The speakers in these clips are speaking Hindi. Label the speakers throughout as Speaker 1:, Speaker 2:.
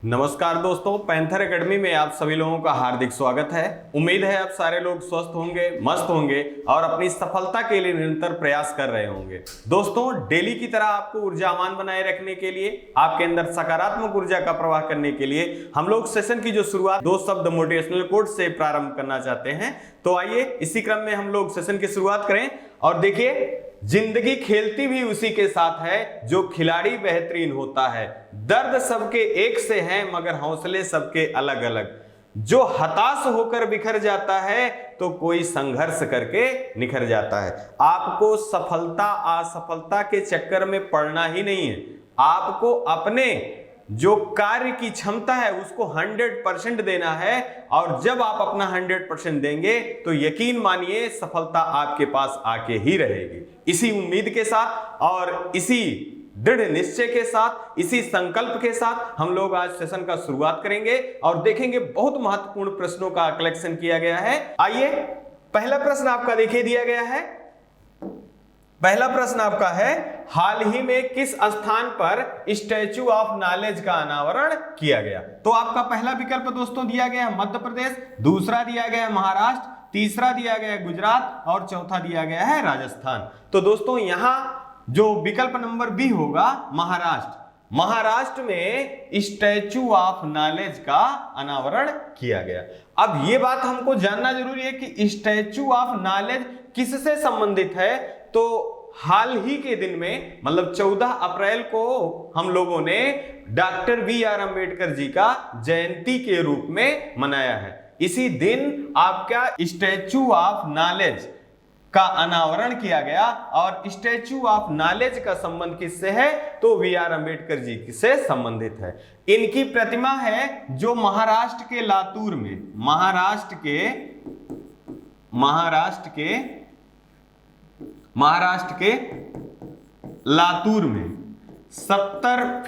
Speaker 1: नमस्कार दोस्तों, पैंथर एकेडमी में आप सभी लोगों का हार्दिक स्वागत है। उम्मीद है आप सारे लोग स्वस्थ होंगे, मस्त होंगे और अपनी सफलता के लिए निरंतर प्रयास कर रहे होंगे। दोस्तों, डेली की तरह आपको ऊर्जावान बनाए रखने के लिए, आपके अंदर सकारात्मक ऊर्जा का प्रवाह करने के लिए हम लोग सेशन की जो शुरुआत 2 शब्द मोटिवेशनल कोट से प्रारंभ करना चाहते हैं। तो आइए इसी क्रम में हम लोग सेशन की शुरुआत करें। और देखिए, जिंदगी खेलती भी उसी के साथ है जो खिलाड़ी बेहतरीन होता है। दर्द सबके एक से है मगर हौसले सबके अलग अलग। जो हताश होकर बिखर जाता है तो कोई संघर्ष करके निखर जाता है। आपको सफलता असफलता के चक्कर में पड़ना ही नहीं है। आपको अपने जो कार्य की क्षमता है उसको 100% देना है। और जब आप अपना 100% देंगे तो यकीन मानिए सफलता आपके पास आके ही रहेगी। इसी उम्मीद के साथ और इसी दृढ़ निश्चय के साथ, इसी संकल्प के साथ हम लोग आज सेशन का शुरुआत करेंगे और देखेंगे बहुत महत्वपूर्ण प्रश्नों का कलेक्शन किया गया है। आइए, पहला प्रश्न आपका देखिए दिया गया है। पहला प्रश्न आपका है, हाल ही में किस स्थान पर स्टैच्यू ऑफ नॉलेज का अनावरण किया गया? तो आपका पहला विकल्प दोस्तों दिया गया है मध्य प्रदेश, दूसरा दिया गया है महाराष्ट्र, तीसरा दिया गया है गुजरात और चौथा दिया गया है राजस्थान। तो दोस्तों यहां जो विकल्प नंबर बी होगा महाराष्ट्र, महाराष्ट्र में स्टैच्यू ऑफ नॉलेज का अनावरण किया गया। अब यह बात हमको जानना जरूरी है कि स्टैच्यू ऑफ नॉलेज किससे संबंधित है। तो हाल ही के दिन में मतलब 14 अप्रैल को हम लोगों ने डॉक्टर बी.आर. अम्बेडकर जी का जयंती के रूप में मनाया है। इसी दिन आपका स्टैच्यू ऑफ नॉलेज का अनावरण किया गया। और स्टैच्यू ऑफ नॉलेज का संबंध किससे है? तो बी.आर. अम्बेडकर जी से संबंधित है। इनकी प्रतिमा है जो महाराष्ट्र के लातूर में, महाराष्ट्र के लातूर में 70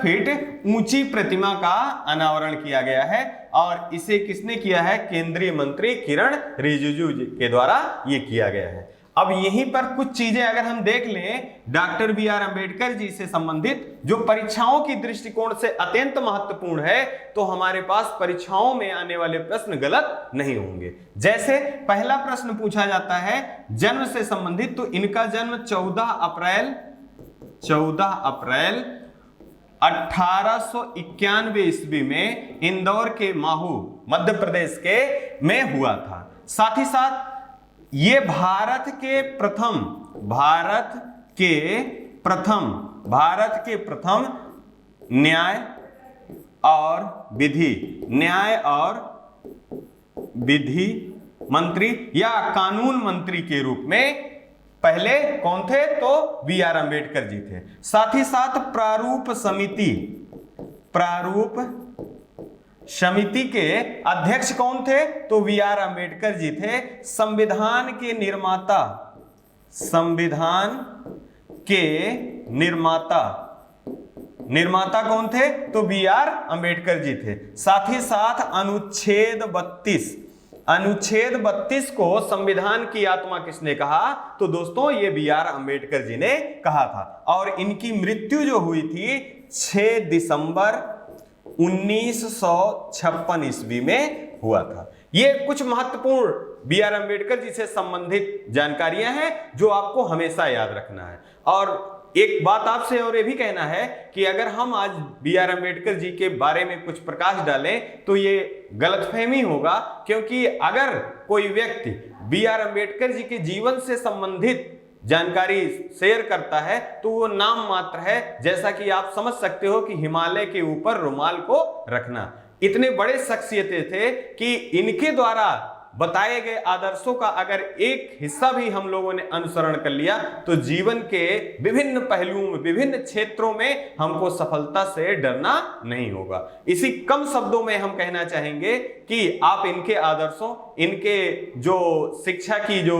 Speaker 1: फीट ऊंची प्रतिमा का अनावरण किया गया है। और इसे किसने किया है? केंद्रीय मंत्री किरण रिजिजू जी के द्वारा यह किया गया है। अब यहीं पर कुछ चीजें अगर हम देख लें डॉक्टर बी.आर. अम्बेडकर जी से संबंधित जो परीक्षाओं की दृष्टिकोण से अत्यंत महत्वपूर्ण है, तो हमारे पास परीक्षाओं में आने वाले प्रश्न गलत नहीं होंगे। जैसे पहला प्रश्न पूछा जाता है जन्म से संबंधित, तो इनका जन्म 14 अप्रैल 1891 ईस्वी में इंदौर के महू मध्य प्रदेश के में हुआ था। साथ ही साथ ये भारत के प्रथम न्याय और विधि मंत्री या कानून मंत्री के रूप में पहले कौन थे? तो बी.आर. अम्बेडकर जी थे। साथ ही साथ प्रारूप समिति के अध्यक्ष कौन थे? तो बी.आर. अम्बेडकर जी थे। संविधान के निर्माता कौन थे? तो बी.आर. अम्बेडकर जी थे। साथ ही साथ अनुच्छेद 32 को संविधान की आत्मा किसने कहा? तो दोस्तों ये बी.आर. अम्बेडकर जी ने कहा था। और इनकी मृत्यु जो हुई थी 6 दिसंबर 1956 ईस्वी में हुआ था। ये कुछ महत्वपूर्ण बी.आर. अम्बेडकर जी से संबंधित जानकारियां हैं जो आपको हमेशा याद रखना है। और एक बात आपसे और ये भी कहना है कि अगर हम आज बी.आर. अम्बेडकर जी के बारे में कुछ प्रकाश डालें तो ये गलतफहमी होगा, क्योंकि अगर कोई व्यक्ति बी.आर. अम्बेडकर जी के जीवन से संबंधित जानकारी शेयर करता है तो वो नाम मात्र है। जैसा कि आप समझ सकते हो कि हिमालय के ऊपर रुमाल को रखना, इतने बड़े शख्सियतें थे कि इनके द्वारा बताए गए आदर्शों का अगर एक हिस्सा भी हम लोगों ने अनुसरण कर लिया तो जीवन के विभिन्न पहलुओं में, विभिन्न क्षेत्रों में हमको सफलता से डरना नहीं होगा। इसी कम शब्दों में हम कहना चाहेंगे कि आप इनके आदर्शों, इनके जो शिक्षा की जो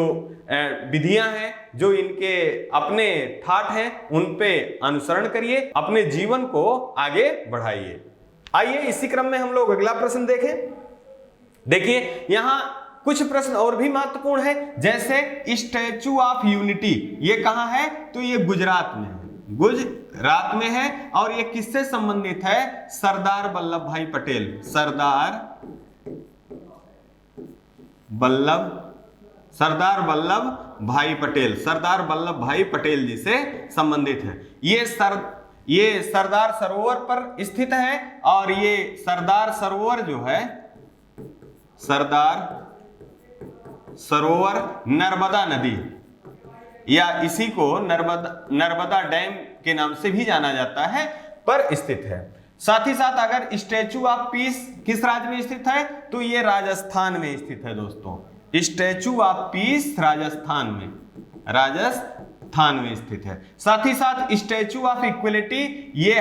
Speaker 1: विधियां हैं, जो इनके अपने ठाठ हैं, उन पे अनुसरण करिए, अपने जीवन को आगे बढ़ाइए। आइए इसी क्रम में हम लोग अगला प्रश्न देखें। देखिए यहां कुछ प्रश्न और भी महत्वपूर्ण है, जैसे स्टैच्यू ऑफ यूनिटी ये कहां है? तो ये गुजरात में है। गुजरात में है। और ये किससे संबंधित है? सरदार वल्लभ भाई पटेल, सरदार वल्लभ भाई पटेल, सरदार वल्लभ भाई पटेल जी से संबंधित है। ये सरदार सरोवर पर स्थित है और ये सरदार सरोवर जो है, सरदार सरोवर नर्मदा नदी या इसी को नर्मदा डैम के नाम से भी जाना जाता है पर स्थित है। साथ ही साथ अगर स्टैचू ऑफ पीस किस राज्य में स्थित है? तो ये राजस्थान में स्थित है दोस्तों। स्टैचू ऑफ पीस राजस्थान में स्थित है। साथ ही साथ स्टैचू ऑफ इक्वलिटी ये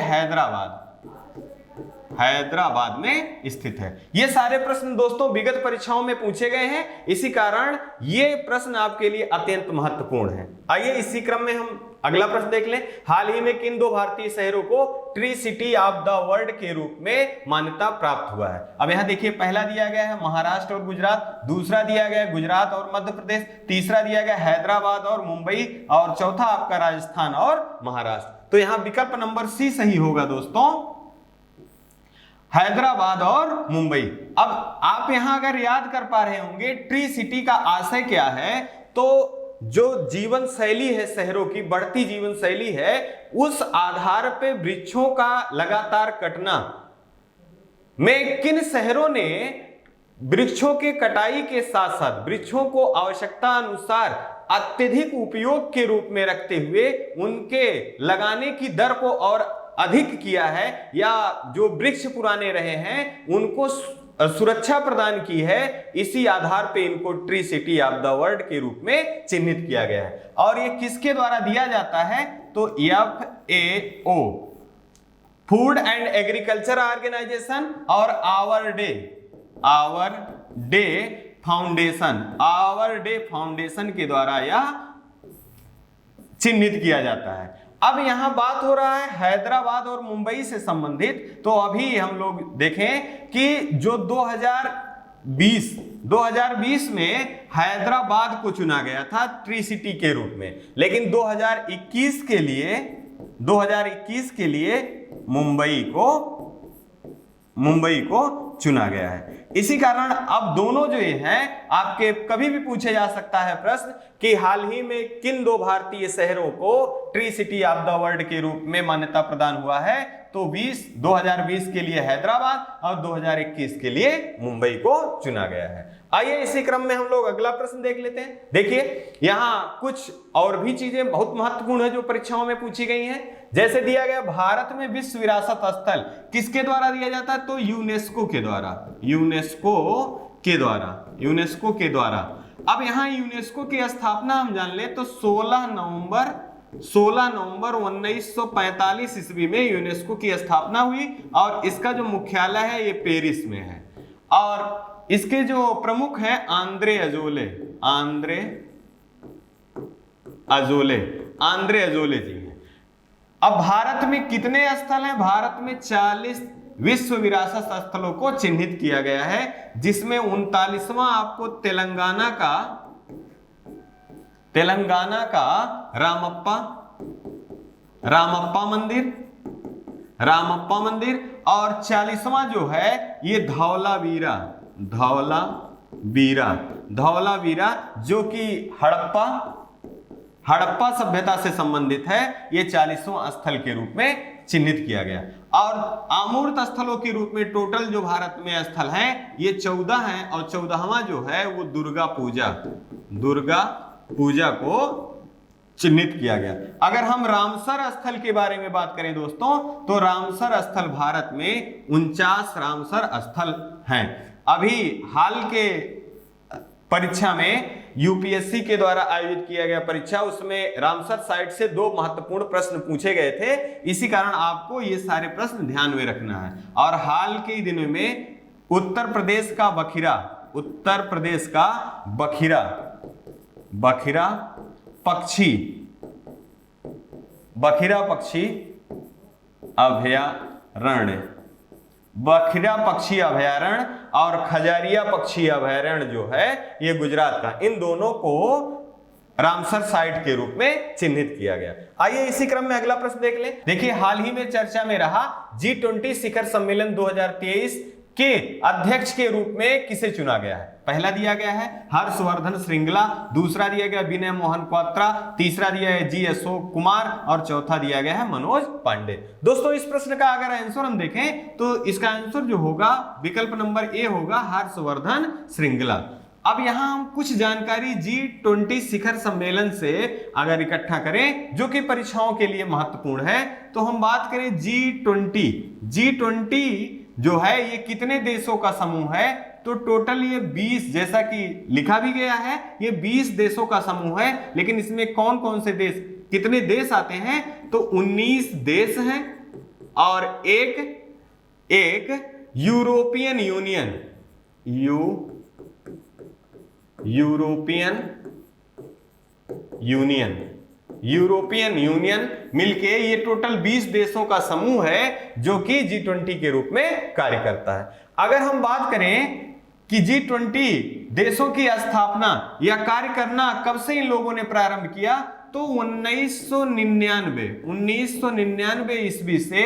Speaker 1: हैदराबाद में स्थित है। ये सारे प्रश्न दोस्तों विगत परीक्षाओं में पूछे गए हैं, इसी कारण ये प्रश्न आपके लिए अत्यंत महत्वपूर्ण है। आइए इसी क्रम में हम अगला प्रश्न देख लें। हाल ही में किन दो भारतीय शहरों को tree city of the world के रूप में मान्यता प्राप्त हुआ है? अब यहां देखिए, पहला दिया गया है महाराष्ट्र और गुजरात, दूसरा दिया गया है गुजरात और मध्य प्रदेश, तीसरा दिया गया हैदराबाद और मुंबई, और चौथा आपका राजस्थान और महाराष्ट्र। तो यहां विकल्प नंबर सी सही होगा दोस्तों, हैदराबाद और मुंबई। अब आप यहां अगर याद कर पा रहे होंगे ट्री सिटी का आशय क्या है, तो जो जीवन शैली है शहरों की, बढ़ती जीवन शैली है, उस आधार पे वृक्षों का लगातार कटना में किन शहरों ने वृक्षों के कटाई के साथ साथ वृक्षों को आवश्यकता अनुसार अत्यधिक उपयोग के रूप में रखते हुए उनके लगाने की दर को और अधिक किया है, या जो वृक्ष पुराने रहे हैं उनको सुरक्षा प्रदान की है, इसी आधार पे इनको tree city of the world के रूप में चिन्हित किया गया है। और ये किसके द्वारा दिया जाता है? तो FAO, food and agriculture organization, और आवर डे फाउंडेशन के द्वारा यह चिन्हित किया जाता है। अब यहां बात हो रहा है हैदराबाद और मुंबई से संबंधित, तो अभी हम लोग देखें कि जो 2020 में हैदराबाद को चुना गया था ट्री सिटी के रूप में, लेकिन 2021 के लिए मुंबई को चुना गया है। इसी कारण अब दोनों जो हैं, आपके कभी भी पूछे जा सकता है प्रश्न कि हाल ही में किन दो भारतीय शहरों को tree city of the world के रूप में मान्यता प्रदान हुआ है, तो 2020 के लिए हैदराबाद और 2021 के लिए मुंबई को चुना गया है। आइए इसी क्रम में हम लोग अगला प्रश्न देख लेते हैं। देखिए यहां कुछ और भी चीजें बहुत महत्वपूर्ण है जो परीक्षाओं में पूछी गई हैं। जैसे दिया गया भारत में विश्व विरासत स्थल किसके द्वारा दिया जाता है? तो यूनेस्को के द्वारा। अब यहां यूनेस्को की स्थापना हम जान ले तो 16 नवंबर 1945 ईस्वी में यूनेस्को की स्थापना हुई, और इसका जो मुख्यालय है ये पेरिस में है, और इसके जो प्रमुख हैं आंद्रे अजोले जी हैं। अब भारत में कितने स्थल हैं? भारत में 40 विश्व विरासत स्थलों को चिन्हित किया गया है, जिसमें 39वां आपको तेलंगाना का रामप्पा मंदिर, और 40वां जो है ये धौलावीरा जो कि हड़प्पा सभ्यता से संबंधित है, ये 40वां स्थल के रूप में चिन्हित किया गया। और अमूर्त स्थलों के रूप में टोटल जो भारत में स्थल हैं ये 14 हैं, और 14वां जो है वो दुर्गा पूजा को चिन्हित किया गया। अगर हम रामसर स्थल के बारे में बात करें दोस्तों, तो रामसर स्थल भारत में 49 रामसर स्थल हैं। अभी हाल के परीक्षा में यूपीएससी के द्वारा आयोजित किया गया परीक्षा, उसमें रामसर साइट से 2 महत्वपूर्ण प्रश्न पूछे गए थे, इसी कारण आपको ये सारे प्रश्न ध्यान में रखना है। और हाल के दिनों में उत्तर प्रदेश का बखिरा पक्षी अभयारण्य और खजारिया पक्षी अभयारण्य जो है ये गुजरात का, इन दोनों को रामसर साइट के रूप में चिन्हित किया गया। आइए इसी क्रम में अगला प्रश्न देख लें। देखिए, हाल ही में चर्चा में रहा G20 शिखर सम्मेलन 2023 के अध्यक्ष के रूप में किसे चुना गया है? पहला दिया गया है हर्षवर्धन श्रृंगला, दूसरा दिया गया विनय मोहन क्वात्रा, तीसरा दिया है जी अशोक कुमार और चौथा दिया गया है मनोज पांडे। दोस्तों, इस प्रश्न का अगर आंसर हम देखें तो इसका आंसर जो होगा विकल्प नंबर ए होगा, हर्षवर्धन श्रृंगला। अब यहां हम कुछ जानकारी G20 शिखर सम्मेलन से अगर इकट्ठा करें जो कि परीक्षाओं के लिए महत्वपूर्ण है, तो हम बात करें G20 जो है ये कितने देशों का समूह है? तो टोटल ये 20, जैसा कि लिखा भी गया है, ये 20 देशों का समूह है। लेकिन इसमें कौन कौन से देश, कितने देश आते हैं? तो 19 देश हैं और एक यूरोपियन यूनियन मिलके ये टोटल 20 देशों का समूह है जो कि G20 के रूप में कार्य करता है। अगर हम बात करें कि G20 देशों की स्थापना या कार्य करना कब से इन लोगों ने प्रारंभ किया, तो 1999 ईस्वी से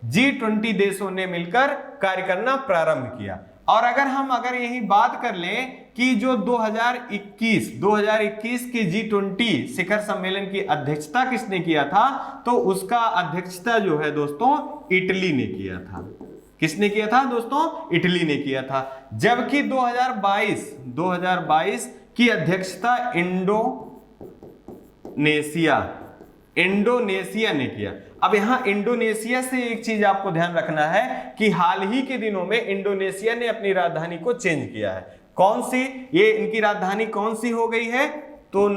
Speaker 1: G20 देशों ने मिलकर कार्य करना प्रारंभ किया। और अगर यही बात कर लें कि जो 2021 के G20 शिखर सम्मेलन की अध्यक्षता किसने किया था, तो उसका अध्यक्षता जो है दोस्तों इटली ने किया था। किसने किया था दोस्तों? इटली ने किया था। जबकि 2022 की अध्यक्षता इंडोनेशिया ने किया। अब यहां इंडोनेशिया से एक चीज आपको ध्यान रखना है कि हाल ही के दिनों में इंडोनेशिया ने अपनी राजधानी को चेंज किया है। कौन सी? ये इनकी राजधानी कौन सी हो गई है? तो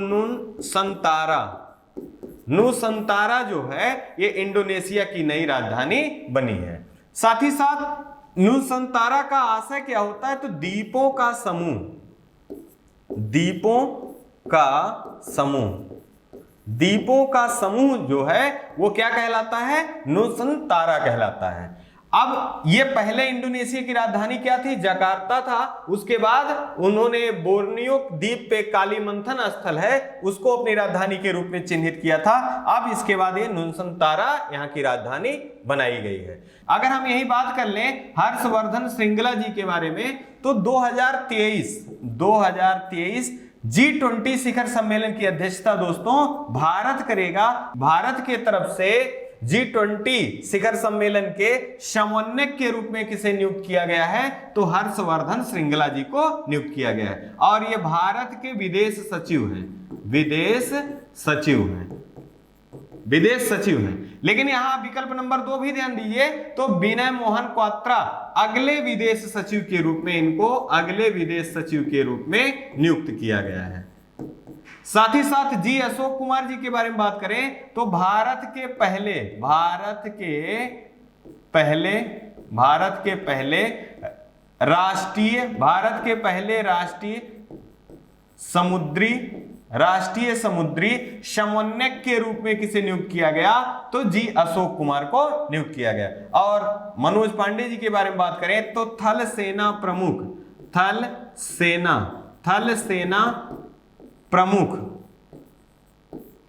Speaker 1: नुसंतारा जो है ये इंडोनेशिया की नई राजधानी बनी है। साथ ही साथ नुसंतारा का आशय क्या होता है? तो द्वीपों का समूह जो है वो क्या कहलाता है? नुसंतारा कहलाता है। अब ये पहले इंडोनेशिया की राजधानी क्या थी? जकार्ता था। उसके बाद उन्होंने बोर्नियो द्वीप पे कालीमंथन स्थल है उसको अपनी राजधानी के रूप में चिन्हित किया था। अब इसके बाद ये नुसंतारा यहाँ की राजधानी बनाई गई है। अगर हम यही बात कर लें हर्षवर्धन श्रृंगला जी के बारे में, तो 2023 G20 शिखर सम्मेलन की अध्यक्षता दोस्तों भारत करेगा। भारत के तरफ से G20 शिखर सम्मेलन के समन्वयक के रूप में किसे नियुक्त किया गया है? तो हर्षवर्धन श्रृंगला जी को नियुक्त किया गया है। और ये भारत के विदेश सचिव हैं। लेकिन यहां विकल्प नंबर 2 भी ध्यान दीजिए, तो विनय मोहन क्वात्रा अगले विदेश सचिव के रूप में नियुक्त किया गया है। साथ ही साथ जी अशोक कुमार जी के बारे में बात करें तो भारत के राष्ट्रीय समुद्री समन्वयक के रूप में किसे नियुक्त किया गया? तो जी अशोक कुमार को नियुक्त किया गया। और मनोज पांडे जी के बारे में बात करें तो थल सेना प्रमुख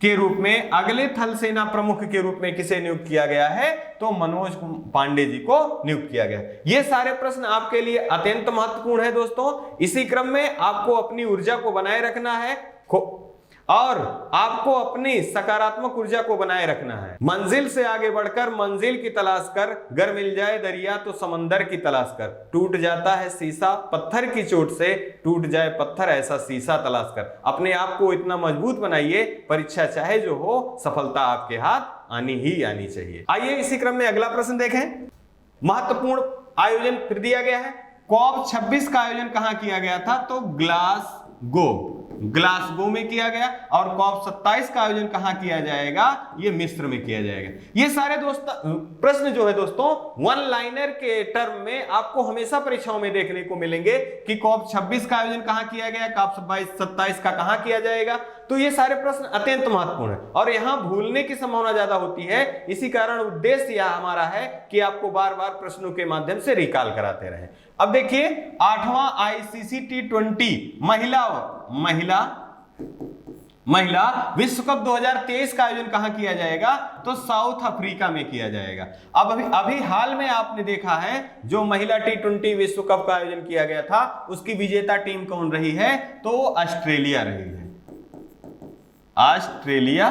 Speaker 1: के रूप में, अगले थल सेना प्रमुख के रूप में किसे नियुक्त किया गया है? तो मनोज पांडे जी को नियुक्त किया गया। ये सारे प्रश्न आपके लिए अत्यंत महत्वपूर्ण है दोस्तों। इसी क्रम में आपको अपनी ऊर्जा को बनाए रखना है और आपको अपनी सकारात्मक ऊर्जा को बनाए रखना है। मंजिल से आगे बढ़कर मंजिल की तलाश कर, गर मिल जाए दरिया तो समंदर की तलाश कर, टूट जाता है शीशा पत्थर की चोट से, टूट जाए पत्थर ऐसा शीशा तलाश कर। अपने आप को इतना मजबूत बनाइए, परीक्षा चाहे जो हो सफलता आपके हाथ आनी ही आनी चाहिए। आइए इसी क्रम में अगला प्रश्न देखें। महत्वपूर्ण आयोजन फिर दिया गया है। COP 26 का आयोजन कहां किया गया था? तो ग्लासगो में किया गया। और COP 27 का आयोजन कहां किया जाएगा? ये मिस्र में किया जाएगा। ये सारे प्रश्न जो है दोस्तों वन लाइनर के टर्म में आपको हमेशा परीक्षाओं में देखने को मिलेंगे कि COP 26 का आयोजन कहां किया गया, COP 27 का कहां किया जाएगा। तो ये सारे प्रश्न अत्यंत महत्वपूर्ण है और यहां भूलने की संभावना ज्यादा होती है। इसी कारण उद्देश्य यह हमारा है कि आपको बार बार प्रश्नों के माध्यम से रिकॉल कराते रहें। अब देखिए 8वां ICC T20 महिला महिला विश्व कप 2023 का आयोजन कहां किया जाएगा? तो साउथ अफ्रीका में किया जाएगा। अब अभी हाल में आपने देखा है जो महिला T20 विश्व कप का आयोजन किया गया था उसकी विजेता टीम कौन रही है? तो ऑस्ट्रेलिया रही है। ऑस्ट्रेलिया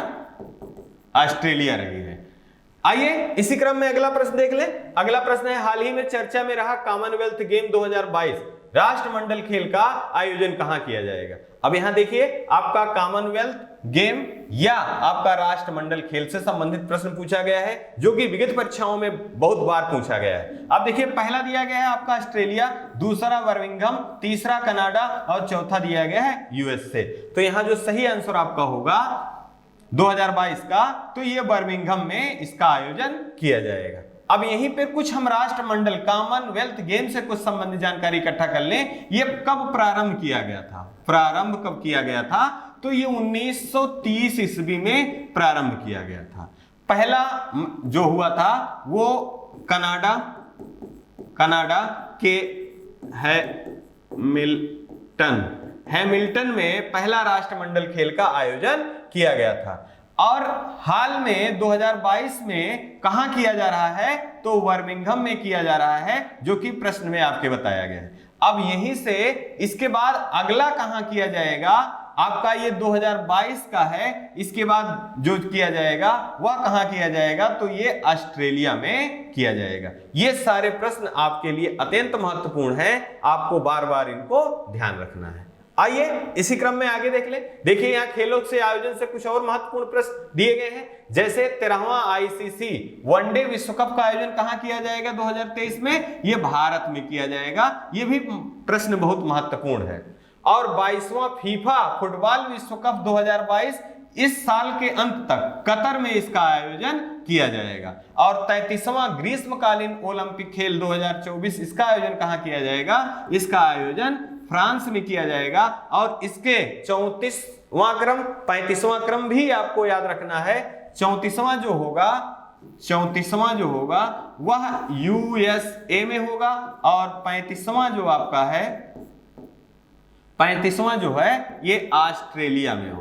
Speaker 1: रही है। आइए इसी क्रम में अगला प्रश्न देख लें। अगला प्रश्न है, हाल ही में चर्चा में रहा कॉमनवेल्थ गेम 2022 राष्ट्रमंडल खेल का आयोजन कहां किया जाएगा? अब यहां देखिए आपका कॉमनवेल्थ गेम या आपका राष्ट्रमंडल खेल से संबंधित प्रश्न पूछा गया है जो कि विगत परीक्षाओं में बहुत बार पूछा गया है। अब देखिए पहला दिया गया है आपका ऑस्ट्रेलिया, दूसरा बर्मिंघम, तीसरा कनाडा और चौथा दिया गया है यूएसए। तो यहां जो सही आंसर आपका होगा 2022 का, तो ये बर्मिंघम में इसका आयोजन किया जाएगा। अब यहीं पे कुछ हम राष्ट्रमंडल कॉमनवेल्थ गेम से कुछ संबंधित जानकारी इकट्ठा कर लें। ये कब प्रारंभ किया गया था? प्रारंभ कब किया गया था? तो ये 1930 ईस्वी में प्रारंभ किया गया था। पहला जो हुआ था वो कनाडा के हैमिल्टन में पहला राष्ट्रमंडल खेल का आयोजन किया गया था। और हाल में 2022 में कहां किया जा रहा है? तो बर्मिंघम में किया जा रहा है, जो कि प्रश्न में आपके बताया गया है। अब यहीं से इसके बाद अगला कहां किया जाएगा? आपका ये 2022 का है, इसके बाद जो किया जाएगा वह कहां किया जाएगा? तो ये ऑस्ट्रेलिया में किया जाएगा। ये सारे प्रश्न आपके लिए अत्यंत महत्वपूर्ण हैं, आपको बार बार इनको ध्यान रखना है। आइए इसी क्रम में आगे देख लें। देखिए यहाँ खेलों से आयोजन से कुछ और महत्वपूर्ण प्रश्न दिए गए हैं, जैसे 13वां आईसीसी वनडे विश्व कप का आयोजन कहां किया जाएगा 2023 में? ये भारत में किया जाएगा। ये भी प्रश्न बहुत महत्वपूर्ण है। और 22वां फीफा फुटबॉल विश्व कप 2022 इस साल के अंत तक कतर में इसका आयोजन किया जाएगा। और 33वां ग्रीष्मकालीन ओलंपिक खेल 2024 इसका आयोजन कहां किया जाएगा? इसका आयोजन फ्रांस में किया जाएगा। और इसके 34वां क्रम 35वां क्रम भी आपको याद रखना है। 34वां जो होगा वह यूएसए में होगा और 35वां जो आपका है 35वां जो है ये ऑस्ट्रेलिया में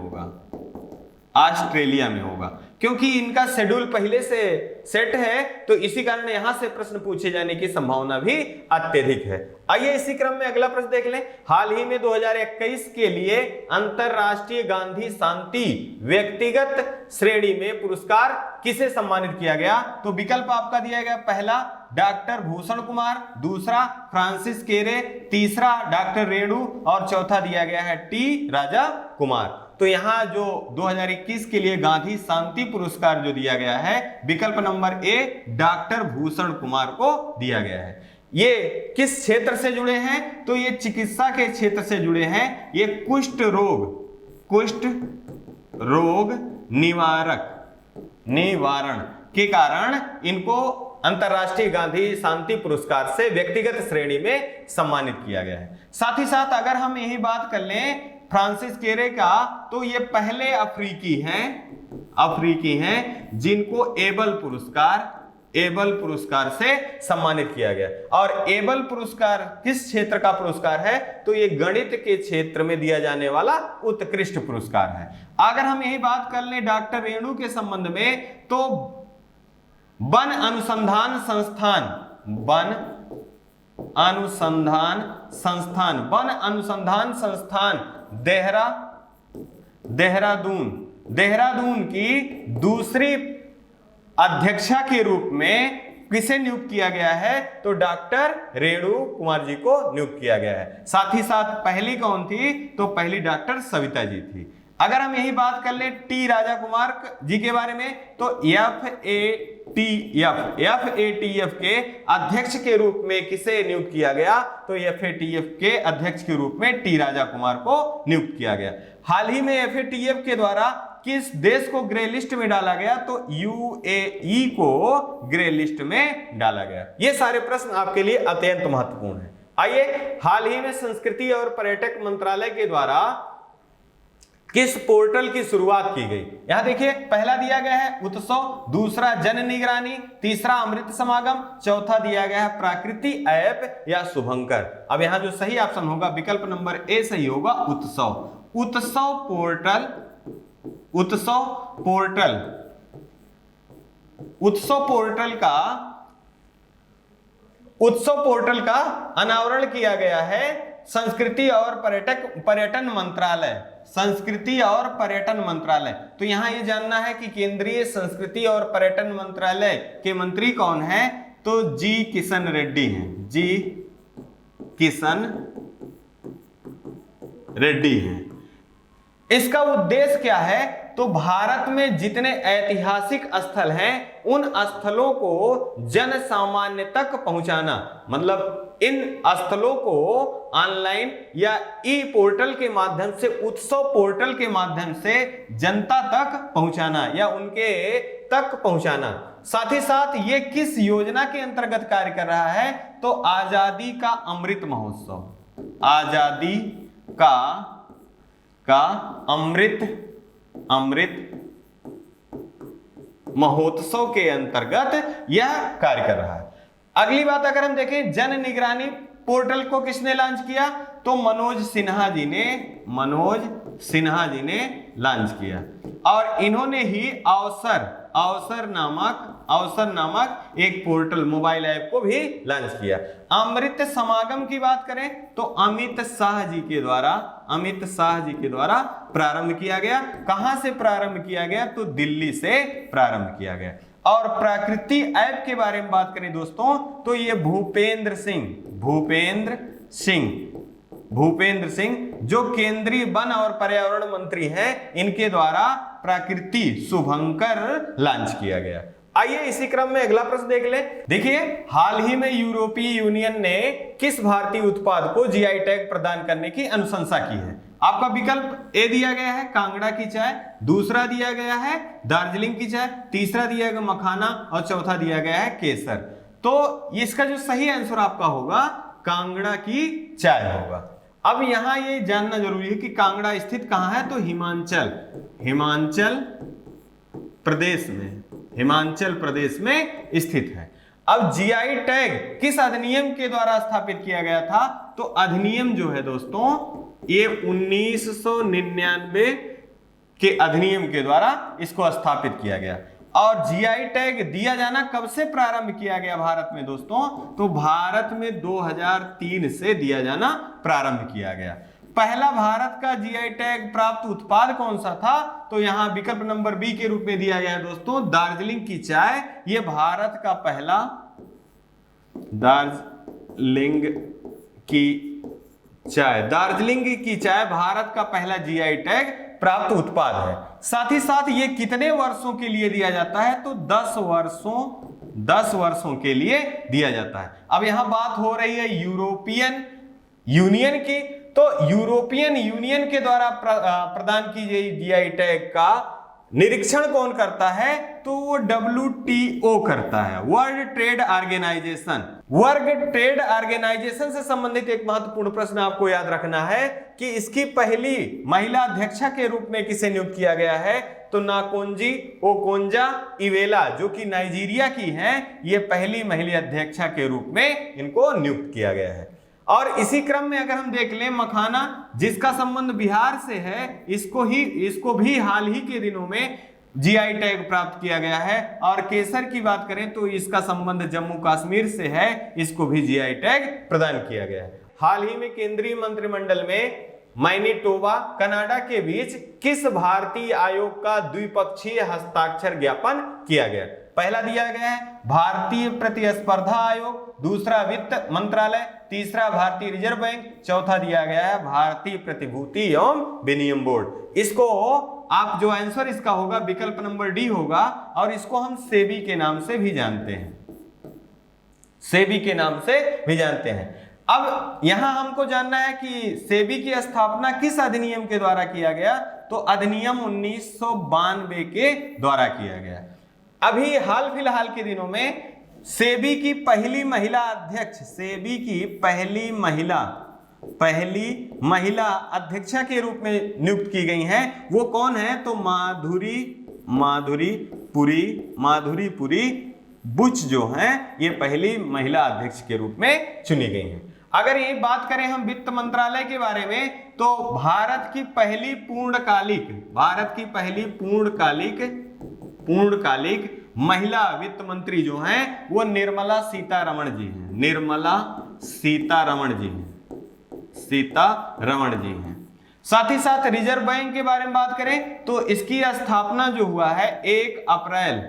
Speaker 1: होगा। क्योंकि इनका शेड्यूल पहले से सेट है, तो इसी कारण यहां से प्रश्न पूछे जाने की संभावना भी अत्यधिक है। आइए इसी क्रम में अगला प्रश्न देख लें। हाल ही में 2021 के लिए अंतरराष्ट्रीय गांधी शांति व्यक्तिगत श्रेणी में पुरस्कार किसे सम्मानित किया गया? तो विकल्प आपका दिया गया, पहला डॉक्टर भूषण कुमार, दूसरा फ्रांसिस केरे, तीसरा डॉक्टर रेणु और चौथा दिया गया है टी राजा कुमार। तो यहां जो 2021 के लिए गांधी शांति पुरस्कार जो दिया गया है, विकल्प number A doctor Bhushan Kumar को दिया गया है। ये किस क्षेत्र से जुड़े हैं? तो ये चिकित्सा के क्षेत्र से जुड़े हैं। ये कुष्ठ रोग निवारण के कारण इनको अंतरराष्ट्रीय गांधी शांति पुरस्कार से व्यक्तिगत श्रेणी में सम्मानित किया गया है। साथ ही साथ अगर हम यही बात कर लें फ्रांसिस केरे का, तो ये पहले अफ्रीकी हैं जिनको एबल पुरस्कार से सम्मानित किया गया। और एबल पुरस्कार किस क्षेत्र का पुरस्कार है? तो ये गणित के क्षेत्र में दिया जाने वाला उत्कृष्ट पुरस्कार है। अगर हम यही बात कर लें डॉक्टर रेणु के संबंध में, तो वन अनुसंधान संस्थान देहरादून की दूसरी अध्यक्षा के रूप में किसे नियुक्त किया गया है? तो डॉक्टर रेणु कुमार जी को नियुक्त किया गया है। साथ ही साथ पहली कौन थी? तो पहली डॉक्टर सविता जी थी। अगर हम यही बात कर ले टी राजा कुमार जी के बारे में, तो FATF के अध्यक्ष के रूप में किसे नियुक्त किया गया? तो FATF के अध्यक्ष के रूप में टी राजा कुमार को नियुक्त किया गया। हाल ही में FATF के द्वारा किस देश को ग्रे लिस्ट में डाला गया? तो UAE को ग्रे लिस्ट में डाला गया। ये सारे प्रश्न आपके लिए अत्यंत महत्वपूर्ण है। आइए हाल ही में संस्कृति और पर्यटक मंत्रालय के द्वारा किस पोर्टल की शुरुआत की गई? यहां देखिए पहला दिया गया है उत्सव, दूसरा जन निगरानी, तीसरा अमृत समागम, चौथा दिया गया है प्राकृति ऐप या शुभंकर। अब यहां जो सही ऑप्शन होगा विकल्प नंबर ए सही होगा उत्सव उत्सव पोर्टल, उत्सव पोर्टल का अनावरण किया गया है संस्कृति और पर्यटन मंत्रालय, संस्कृति और पर्यटन मंत्रालय। तो यहां ये जानना है कि केंद्रीय संस्कृति और पर्यटन मंत्रालय के मंत्री कौन है, तो जी किशन रेड्डी हैं, जी किशन रेड्डी हैं। इसका उद्देश्य क्या है, तो भारत में जितने ऐतिहासिक स्थल हैं उन स्थलों को जन सामान्य तक पहुंचाना, मतलब इन स्थलों को ऑनलाइन या ई पोर्टल के माध्यम से, उत्सव पोर्टल के माध्यम से जनता तक पहुंचाना या उनके तक पहुंचाना। साथ ही साथ ये किस योजना के अंतर्गत कार्य कर रहा है, तो आजादी का अमृत महोत्सव, आजादी का अमृत महोत्सव के अंतर्गत यह कार्य कर रहा है। अगली बात अगर हम देखें, जन निगरानी पोर्टल को किसने लॉन्च किया, तो मनोज सिन्हा जी ने लॉन्च किया और इन्होंने ही अवसर नामक एक पोर्टल मोबाइल ऐप को भी लॉन्च किया। अमृत समागम की बात करें तो अमित शाह जी के द्वारा प्रारंभ किया गया। कहां से प्रारंभ किया गया, तो दिल्ली से प्रारंभ किया गया। और प्राकृति ऐप के बारे में बात करें दोस्तों, तो ये भूपेंद्र सिंह जो केंद्रीय वन और पर्यावरण मंत्री हैं, इनके द्वारा प्राकृति शुभंकर लॉन्च किया गया। आइए इसी क्रम में अगला प्रश्न देख ले। देखिए, हाल ही में यूरोपीय यूनियन ने किस भारतीय उत्पाद को जीआई टैग प्रदान करने की अनुशंसा की है। आपका विकल्प ए दिया गया है कांगड़ा की चाय, दूसरा दिया गया है दार्जिलिंग की चाय, तीसरा दिया गया मखाना और चौथा दिया गया है केसर। तो इसका जो सही आंसर आपका होगा कांगड़ा की चाय होगा। अब यहां ये जानना जरूरी है कि कांगड़ा स्थित कहां है, तो हिमाचल प्रदेश में स्थित है। अब जीआई टैग किस अधिनियम के द्वारा स्थापित किया गया था, तो अधिनियम जो है दोस्तों ये 1999 के अधिनियम के द्वारा इसको स्थापित किया गया। और जीआई टैग दिया जाना कब से प्रारंभ किया गया भारत में दोस्तों, तो भारत में 2003 से दिया जाना प्रारंभ किया गया। पहला भारत का जीआई टैग प्राप्त उत्पाद कौन सा था, तो यहां विकल्प नंबर बी के रूप में दिया गया है दोस्तों दार्जिलिंग की चाय। यह भारत का पहला दार्जिलिंग की चाय भारत का पहला जीआई टैग प्राप्त उत्पाद है। साथ ही साथ ये कितने वर्षों के लिए दिया जाता है, तो 10 वर्षों के लिए दिया जाता है। अब यहां बात हो रही है यूरोपियन यूनियन की, तो यूरोपियन यूनियन के द्वारा प्रदान की गई जीआई टैग का निरीक्षण कौन करता है, तो वो WTO करता है, वर्ल्ड ट्रेड ऑर्गेनाइजेशन से संबंधित एक महत्वपूर्ण प्रश्न आपको याद रखना है कि इसकी पहली महिला अध्यक्षा के रूप में किसे नियुक्त किया गया है, तो नाकोंजी ओकोंजा इवेला जो कि नाइजीरिया की हैं, ये पहली महिला अध्यक्षा के रूप में इनको नियुक्त किया गया है। और इसी क्रम में अगर हम देख लें मखाना जिसका संबंध बिहार से है, इसको भी हाल ही के दिनों में जीआई टैग प्राप्त किया गया है। और केसर की बात करें तो इसका संबंध जम्मू कश्मीर से है, इसको भी जीआई टैग प्रदान किया गया है। हाल ही में केंद्रीय मंत्रिमंडल में मैनिटोबा कनाडा के बीच किस भारतीय आयोग का द्विपक्षीय हस्ताक्षर ज्ञापन किया गया। पहला दिया गया है भारतीय प्रतिस्पर्धा आयोग, दूसरा वित्त मंत्रालय, तीसरा भारतीय रिजर्व बैंक, चौथा दिया गया है भारतीय प्रतिभूति एवं विनिमय बोर्ड। इसको आप जो आंसर इसका होगा विकल्प नंबर डी होगा और इसको हम सेबी के नाम से भी जानते हैं। अब यहां हमको जानना है कि सेबी की स्थापना किस अधिनियम के द्वारा किया गया, तो अधिनियम 1992 के द्वारा किया गया। अभी हाल फिलहाल के दिनों में सेबी की पहली महिला अध्यक्ष, सेबी की पहली महिला अध्यक्षा के रूप में नियुक्त की गई हैं, वो कौन है, तो माधुरी पुरी बुच जो हैं, ये पहली महिला अध्यक्ष के रूप में चुनी गई हैं। अगर ये बात करें हम वित्त मंत्रालय के बारे में, तो भारत की पहली पूर्णकालिक महिला वित्त मंत्री जो हैं वो निर्मला सीतारमण जी हैं। साथ ही साथ रिजर्व बैंक के बारे में बात करें तो इसकी स्थापना जो हुआ है 1 अप्रैल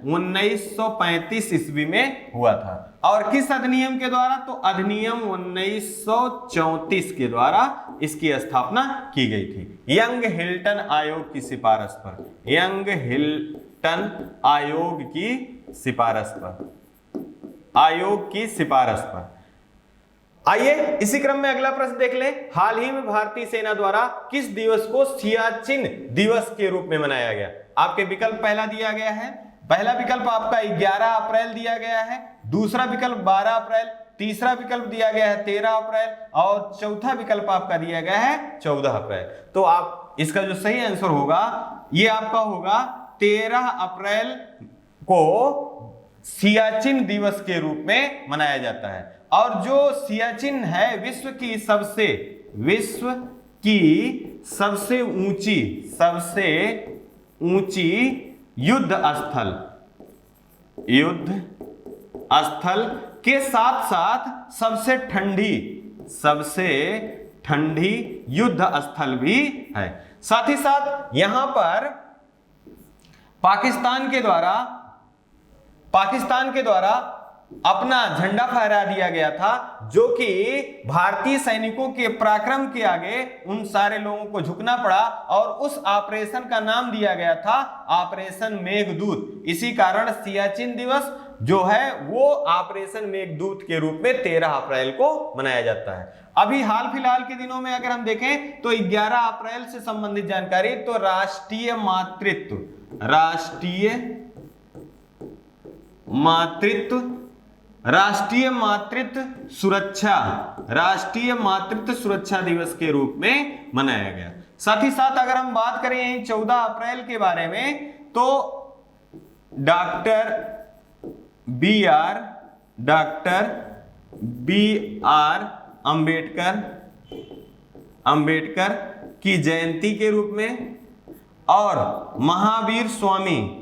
Speaker 1: 1935 ईस्वी में हुआ था। और किस अधिनियम के द्वारा? तो अधिनियम 1934 के द्वारा इसकी स्थापना की गई थी, यंग हिल्टन आयोग की सिफारिश पर। आइए इसी क्रम में अगला प्रश्न देख लें। हाल ही में भारतीय सेना द्वारा किस दिवस को सियाचिन दिवस के रूप में मनाया गया? आपके विकल्प पहला दिया गया है, पहला विकल्प आपका 11 अप्रैल दिया गया है, दूसरा विकल्प 12 अप्रैल, तीसरा विकल्प दिया गया है 13 अप्रैल और चौथा विकल्प आपका दिया गया है 14 अप्रैल। तो आप इसका जो सही आंसर होगा ये आपका होगा 13 अप्रैल को सियाचिन दिवस के रूप में मनाया जाता है। और जो सियाचिन है विश्व की सबसे ऊंची युद्ध स्थल के साथ साथ सबसे ठंडी युद्ध स्थल भी है। साथ ही साथ यहां पर पाकिस्तान के द्वारा अपना झंडा फहरा दिया गया था, जो कि भारतीय सैनिकों के पराक्रम के आगे उन सारे लोगों को झुकना पड़ा और उस ऑपरेशन का नाम दिया गया था ऑपरेशन मेघदूत। इसी कारण सियाचिन दिवस जो है वो ऑपरेशन मेघदूत के रूप में 13 अप्रैल को मनाया जाता है। अभी हाल फिलहाल के दिनों में अगर हम देखें तो 11 अप्रैल से संबंधित जानकारी, तो राष्ट्रीय मातृत्व सुरक्षा दिवस के रूप में मनाया गया। साथ ही साथ अगर हम बात करें यही 14 अप्रैल के बारे में, तो डॉक्टर बी आर अंबेडकर की जयंती के रूप में और महावीर स्वामी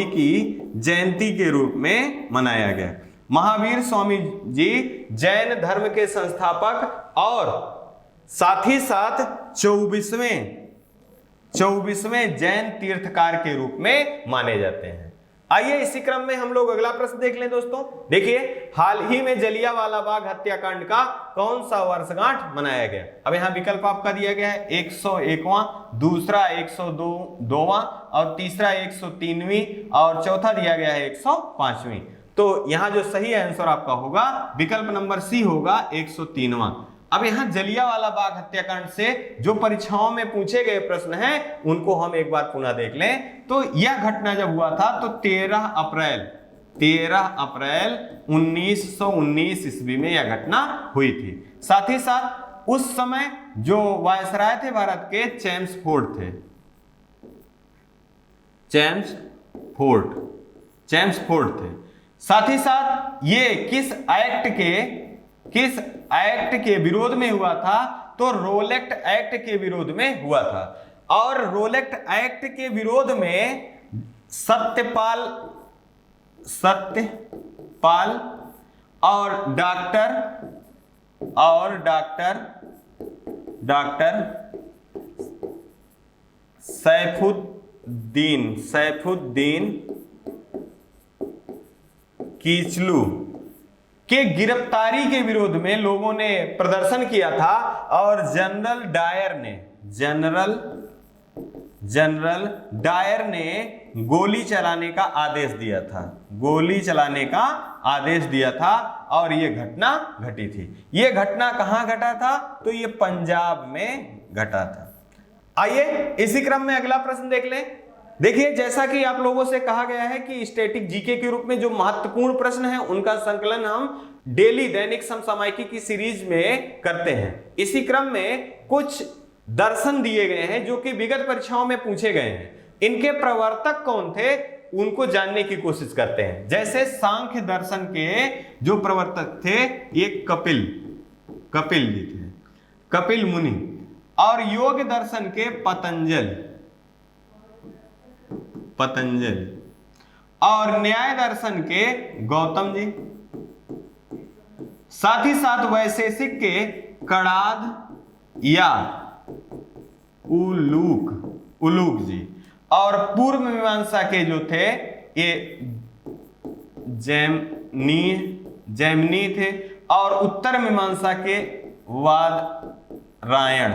Speaker 1: की जयंती के रूप में मनाया गया। महावीर स्वामी जी जैन धर्म के संस्थापक और साथ ही साथ 24वें जैन तीर्थकार के रूप में माने जाते हैं। आइए इसी क्रम में हम लोग अगला प्रश्न देख लें दोस्तों। देखिए, हाल ही में जलियांवाला बाग हत्याकांड का कौन सा वर्षगांठ मनाया गया? अब यहां विकल्प आपका दिया गया है 101वां, दूसरा 102वां और तीसरा 103वीं और चौथा दिया गया है 105वीं। तो यहां जो सही आंसर आपका होगा विकल्प नंबर सी होगा 103वां। अब यहां जलियांवाला बाग हत्याकांड से जो परीक्षाओं में पूछे गए प्रश्न हैं उनको हम एक बार पुनः देख लें। तो यह घटना जब हुआ था तो 13 अप्रैल 1919 ईस्वी में यह घटना हुई थी। साथ ही साथ उस समय जो वायसराय थे भारत के चेम्सफोर्ड थे। साथ ही साथ ये किस एक्ट के विरोध में हुआ था? तो रोलेक्ट एक्ट के विरोध में हुआ था। और रोलेक्ट एक्ट के विरोध में सत्यपाल और डॉक्टर सैफुद्दीन कीचलू के गिरफ्तारी के विरोध में लोगों ने प्रदर्शन किया था और जनरल डायर ने गोली चलाने का आदेश दिया था और यह घटना घटी थी। यह घटना कहां घटा था? तो यह पंजाब में घटा था। आइए इसी क्रम में अगला प्रश्न देख लें। देखिए, जैसा कि आप लोगों से कहा गया है कि स्टैटिक जीके के रूप में जो महत्वपूर्ण प्रश्न है उनका संकलन हम डेली दैनिक समसामयिकी की सीरीज में करते हैं। इसी क्रम में कुछ दर्शन दिए गए हैं जो कि विगत परीक्षाओं में पूछे गए हैं। इनके प्रवर्तक कौन थे उनको जानने की कोशिश करते हैं। जैसे सांख्य दर्शन के जो प्रवर्तक थे ये कपिल जी थे, कपिल मुनि, और योग दर्शन के पतंजल, और न्याय दर्शन के गौतम जी, साथ ही साथ वैशेषिक के कणाद या उलूक जी, और पूर्व मीमांसा के जो थे ये जैमिनी थे, और उत्तर मीमांसा के वादरायण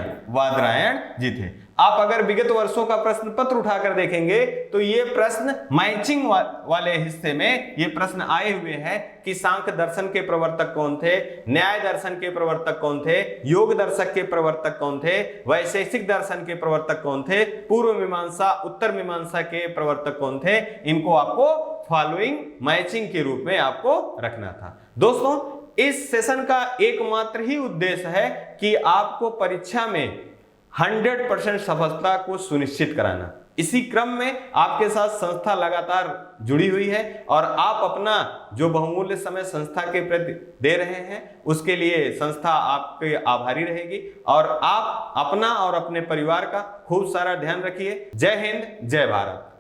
Speaker 1: जी थे। आप अगर विगत वर्षों का प्रश्न पत्र उठाकर देखेंगे तो ये प्रश्न मैचिंग वाले हिस्से में ये प्रश्न आए हुए हैं कि सांख्य दर्शन के प्रवर्तक कौन थे, न्याय दर्शन के प्रवर्तक कौन थे, योग दर्शक के प्रवर्तक कौन थे, वैशेषिक दर्शन के प्रवर्तक कौन थे, पूर्व मीमांसा उत्तर मीमांसा के प्रवर्तक कौन थे। इनको आपको फॉलोइंग मैचिंग के रूप में आपको रखना था। दोस्तों इस सेशन का एकमात्र ही उद्देश्य है कि आपको परीक्षा में 100% सफलता को सुनिश्चित कराना। इसी क्रम में आपके साथ संस्था लगातार जुड़ी हुई है और आप अपना जो बहुमूल्य समय संस्था के प्रति दे रहे हैं उसके लिए संस्था आपके आभारी रहेगी। और आप अपना और अपने परिवार का खूब सारा ध्यान रखिए। जय हिंद, जय भारत।